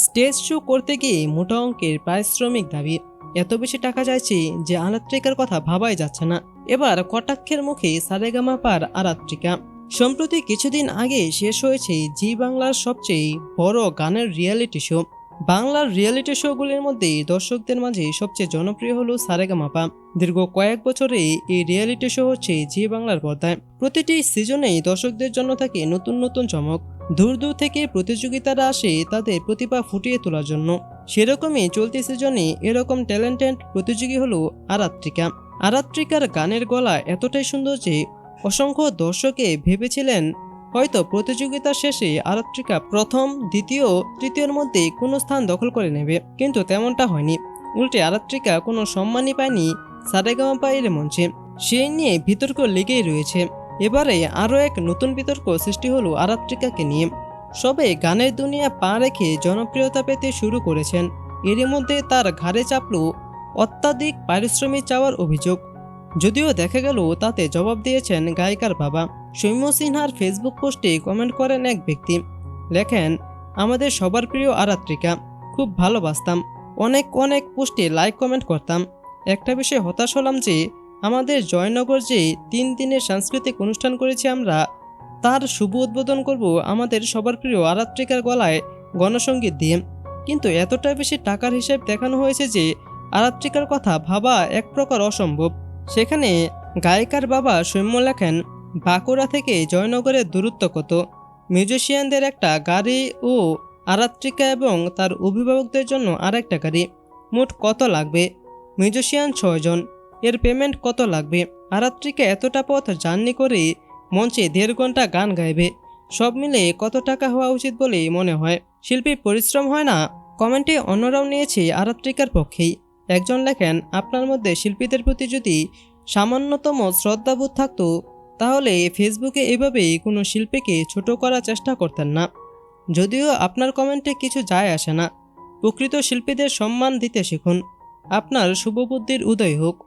Stage show করতে গিয়ে মোটা অঙ্কের পারিশ্রমিক দাবি, এত বেশি টাকা চাইছে যে আরাত্রিকার কথা ভাবাই যাচ্ছে না। এবার কটাক্ষের মুখে সারেগামাপার আরাত্রিকা। সম্প্রতি কিছুদিন আগে শেষ হয়েছে জি বাংলার সবচেয়ে বড় গানের রিয়েলিটি শো। বাংলার রিয়েলিটি শোগুলির মধ্যে দর্শকদের মাঝে সবচেয়ে জনপ্রিয় হলো সারেগামাপা। দীর্ঘ কয়েক বছরে এই রিয়েলিটি শো হচ্ছে জি বাংলার পর্দায়। প্রতিটি সিজনেই দর্শকদের জন্য থাকে নতুন নতুন চমক। দূর দূর থেকে প্রতিযোগিতারা আসে তাদের প্রতিভা ফুটিয়ে তোলার জন্য। সেরকমই চলতি সিজনে এরকম ট্যালেন্টেড প্রতিযোগী হলো আরাত্রিকা। আরাত্রিকার গানের গলা এতটাই সুন্দর যে অসংখ্য দর্শকে ভেবেছিলেন হয়তো প্রতিযোগিতা শেষে আরাত্রিকা প্রথম, দ্বিতীয়, তৃতীয়ের মধ্যে কোনো স্থান দখল করে নেবে, কিন্তু তেমনটা হয়নি। উল্টে আরাত্রিকা কোনো সম্মানই পায়নি সারেগামাপা এর মঞ্চে। সেই নিয়ে বিতর্ক লেগেই রয়েছে। এবারে আরও এক নতুন বিতর্ক সৃষ্টি হলো আরাত্রিকাকে নিয়ে। সবে গানের দুনিয়া পা রেখে জনপ্রিয়তা পেতে শুরু করেছেন, এরই মধ্যে তার ঘাড়ে চাপল অত্যাধিক পারিশ্রমিক চাওয়ার অভিযোগ। যদিও দেখা গেল তাতে জবাব দিয়েছেন গায়িকার বাবা। সৌম্য সিনহার ফেসবুক পোস্টে কমেন্ট করেন এক ব্যক্তি, লেখেন, আমাদের সবার প্রিয় আরাত্রিকা, খুব ভালোবাসতাম, অনেক অনেক পোস্টে লাইক কমেন্ট করতাম। একটা বিষয়ে হতাশ হলাম যে আমাদের জয়নগর যে 3 দিনের সাংস্কৃতিক অনুষ্ঠান করেছি আমরা, তার শুভ উদ্বোধন করব আমাদের সবার প্রিয় আরাত্রিকার গলায় গণসঙ্গীত দিয়ে, কিন্তু এতটা বেশি টাকার হিসেব দেখানো হয়েছে যে আরাত্রিকার কথা ভাবা এক প্রকার অসম্ভব। সেখানে গায়িকার বাবা সৌম্য লেখেন, বাঁকুড়া থেকে জয়নগরের দূরত্ব কত, মিউজিশিয়ানদের একটা গাড়ি ও আরাত্রিকা এবং তার অভিভাবকদের জন্য আরেকটা গাড়ি, মোট কত লাগবে? মিউজিশিয়ান 6 জন, এর পেমেন্ট কত লাগবে? আরাত্রিকা এতটা পথ জার্নি করে মঞ্চে 1.5 ঘন্টা গান গাইবে, সব মিলে কত টাকা হওয়া উচিত বলে মনে হয়? শিল্পীর পরিশ্রম হয় না? কমেন্টে অন্যরাও নিয়েছে আরাত্রিকার পক্ষেই। একজন লেখেন, আপনার মধ্যে শিল্পীদের প্রতি যদি সামান্যতম শ্রদ্ধাবোধ থাকতো তাহলে ফেসবুকে এভাবে কোনো শিল্পীকে ছোট করার চেষ্টা করতেন না। যদিও আপনার কমেন্টে কিছু যায় আসে না, প্রকৃত শিল্পীদের সম্মান দিতে শিখুন। আপনার শুভবুদ্ধির উদয় হোক।